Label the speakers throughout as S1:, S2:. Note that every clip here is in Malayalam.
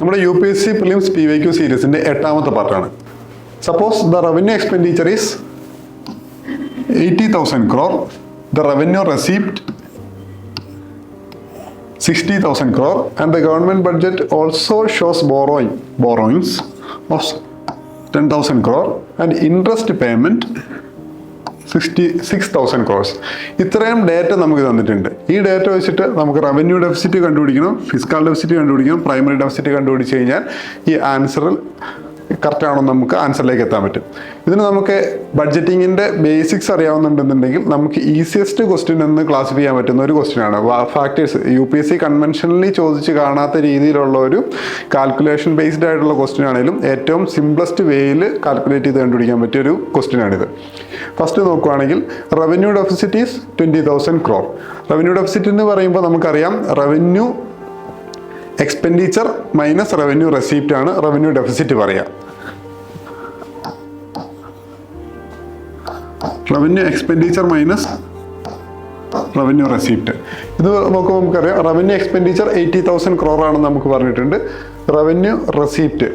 S1: നമ്മുടെ UPSC Prelims PYQ സീരീസിന്റെ 8ാമത്തെ പാർട്ടാണ്. Suppose the revenue expenditure is 80,000 crore, the revenue receipt 60,000 crore, and the government budget also shows borrowings of 10,000 crore and interest payment 66,000 crores. ഇത്രയും ഡേറ്റ നമുക്ക് തന്നിട്ടുണ്ട്. ഈ ഡേറ്റ വെച്ചിട്ട് നമുക്ക് റവന്യൂ ഡെഫിസിറ്റ് കണ്ടുപിടിക്കണം, ഫിസ്ക്കൽ ഡെഫിസിറ്റ് കണ്ടുപിടിക്കണം, പ്രൈമറി ഡെഫിസിറ്റ് കണ്ടുപിടിച്ച് കഴിഞ്ഞാൽ ഈ ആൻസറിൽ കറക്റ്റ് ആണോ നമുക്ക് ആൻസറിലേക്ക് എത്താൻ പറ്റും. ഇതിന് നമുക്ക് ബഡ്ജറ്റിങ്ങിൻ്റെ ബേസിക്സ് അറിയാവുന്നുണ്ടെന്നുണ്ടെങ്കിൽ നമുക്ക് ഈസിയസ്റ്റ് ക്വസ്റ്റ്യൻ എന്ന് ക്ലാസിഫൈ ചെയ്യാൻ പറ്റുന്ന ഒരു ക്വസ്റ്റ്യനാണ്. ഫാക്ടേഴ്സ് UPSC കൺവെൻഷനലി ചോദിച്ച് കാണാത്ത രീതിയിലുള്ള ഒരു കാൽക്കുലേഷൻ ബേസ്ഡ് ആയിട്ടുള്ള ക്വസ്റ്റ്യൻ ആണെങ്കിലും ഏറ്റവും സിംപ്ലസ്റ്റ് വേയിൽ കാൽക്കുലേറ്റ് ചെയ്ത് കണ്ടുപിടിക്കാൻ പറ്റിയ ഒരു ക്വസ്റ്റ്യനാണിത്. ഫസ്റ്റ് നോക്കുകയാണെങ്കിൽ revenue deficit is 20,000 crore. Revenue deficit എന്ന് പറയുമ്പോൾ നമുക്കറിയാം revenue expenditure minus revenue receipt ആണ് റവന്യൂ ഡെഫിസിറ്റ് പറയുക. Revenue expenditure minus revenue receipt. ഇത് നോക്കുമ്പോൾ നമുക്കറിയാം റവന്യൂ എക്സ്പെൻഡിച്ചർ 80,000 crore ആണെന്ന് നമുക്ക് പറഞ്ഞിട്ടുണ്ട്. റവന്യൂ റെസീപ്റ്റ്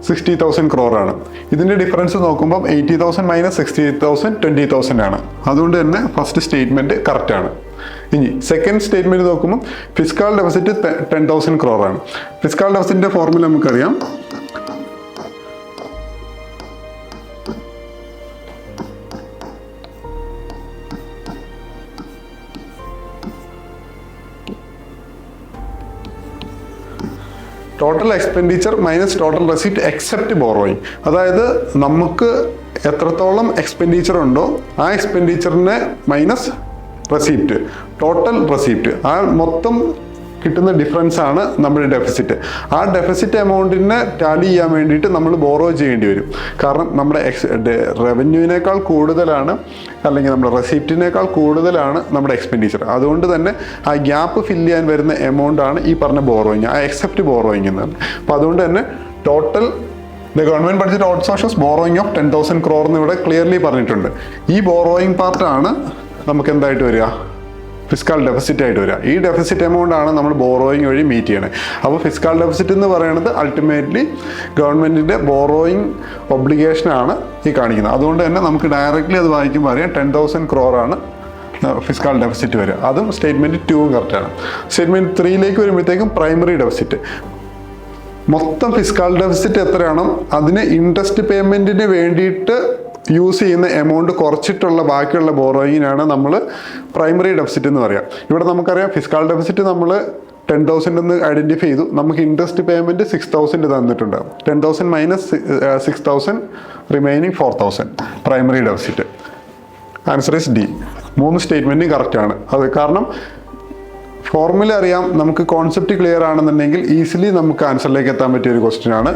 S1: 60,000 crore ആണ്. ഇതിൻ്റെ ഡിഫറൻസ് നോക്കുമ്പോൾ 80,000 മൈനസ് 60,000 20,000 ആണ്. അതുകൊണ്ട് തന്നെ ഫസ്റ്റ് സ്റ്റേറ്റ്മെൻറ്റ് കറക്റ്റ് ആണ്. ഇനി സെക്കൻഡ് സ്റ്റേറ്റ്മെൻറ്റ് നോക്കുമ്പോൾ ഫിസ്ക്കൽ ഡെഫിസിറ്റ് 10,000 crore ആണ്. ഫിസ്ക്കൽ ഡെഫിസിറ്റിൻ്റെ ഫോർമുല നമുക്കറിയാം. Total expenditure minus total receipt except borrowing. അതായത് നമുക്ക് എത്രത്തോളം എക്സ്പെൻഡിച്ചർ ഉണ്ടോ ആ എക്സ്പെൻഡിച്ചറിനെ മൈനസ് റെസിപ്റ്റ്, ടോട്ടൽ റെസിപ്റ്റ്, ആ മൊത്തം കിട്ടുന്ന ഡിഫറൻസ് ആണ് നമ്മുടെ ഡെഫിസിറ്റ്. ആ ഡെഫിസിറ്റ് എമൗണ്ടിനെ ടാലി ചെയ്യാൻ വേണ്ടിയിട്ട് നമ്മൾ ബോറോ ചെയ്യേണ്ടി വരും. കാരണം നമ്മുടെ റവന്യൂവിനേക്കാൾ കൂടുതലാണ് അല്ലെങ്കിൽ നമ്മുടെ റെസിപ്റ്റിനേക്കാൾ കൂടുതലാണ് നമ്മുടെ എക്സ്പെൻഡിച്ചർ. അതുകൊണ്ട് തന്നെ ആ ഗ്യാപ്പ് ഫില്ല് ചെയ്യാൻ വരുന്ന എമൗണ്ട് ആണ് ഈ പറഞ്ഞ ബോറോയിങ്, ആ എക്സെപ്റ്റ് ബോറോയിങ് എന്നാണ്. അപ്പോൾ അതുകൊണ്ട് തന്നെ total the government budget also shows borrowing of 10,000 crore എന്ന് ഇവിടെ ക്ലിയർലി പറഞ്ഞിട്ടുണ്ട്. ഈ ബോറോയിങ് പാർട്ടാണ് നമുക്ക് എന്തായിട്ട് വരിക, ഫിസ്ക്കൽ ഡെഫിസിറ്റ് ആയിട്ട് വരിക. ഈ ഡെഫിസിറ്റ് എമൗണ്ട് ആണ് നമ്മൾ ബോറോയിങ് വഴി മീറ്റ് ചെയ്യണത്. അപ്പോൾ ഫിസ്ക്കൽ ഡെഫിസിറ്റ് എന്ന് പറയുന്നത് അൾട്ടിമേറ്റ്ലി ഗവൺമെൻറ്റിൻ്റെ ബോറോയിങ് ഒബ്ലിഗേഷനാണ് ഈ കാണിക്കുന്നത്. അതുകൊണ്ട് തന്നെ നമുക്ക് ഡയറക്റ്റ്ലി അത് വായിക്കുമ്പോൾ അറിയാം 10,000 crore ആണ് ഫിസ്ക്കൽ ഡെഫിസിറ്റ് വരിക. അതും സ്റ്റേറ്റ്മെൻറ്റ് 2 കറക്റ്റാണ്. സ്റ്റേറ്റ്മെൻറ്റ് 3 വരുമ്പോഴത്തേക്കും പ്രൈമറി ഡെഫിസിറ്റ്, മൊത്തം ഫിസ്ക്കൽ ഡെഫിസിറ്റ് എത്രയാണോ അതിന് ഇൻട്രസ്റ്റ് പേയ്മെൻറ്റിന് വേണ്ടിയിട്ട് യൂസ് ചെയ്യുന്ന എമൗണ്ട് കുറച്ചിട്ടുള്ള ബാക്കിയുള്ള ബോറോയിങ്ങിനാണ് നമ്മൾ പ്രൈമറി ഡെഫിസിറ്റ് എന്ന് പറയാം. ഇവിടെ നമുക്കറിയാം ഫിസ്ക്കൽ ഡെഫിസിറ്റ് നമ്മൾ 10,000 എന്ന് ഐഡൻറ്റിഫൈ ചെയ്തു. നമുക്ക് ഇൻട്രസ്റ്റ് പേയ്മെൻറ്റ് 6,000 തന്നിട്ടുണ്ട്. 10,000 minus 6,000 remaining 4,000 primary deficit. Answer is D. 3 സ്റ്റേറ്റ്മെൻറ്റും കറക്റ്റാണ്. അത് കാരണം ഫോർമുല അറിയാം, നമുക്ക് കോൺസെപ്റ്റ് ക്ലിയർ ആണെന്നുണ്ടെങ്കിൽ ഈസിലി നമുക്ക് ആൻസറിലേക്ക് എത്താൻ പറ്റിയ ഒരു ക്വസ്റ്റ്യൻ ആണ്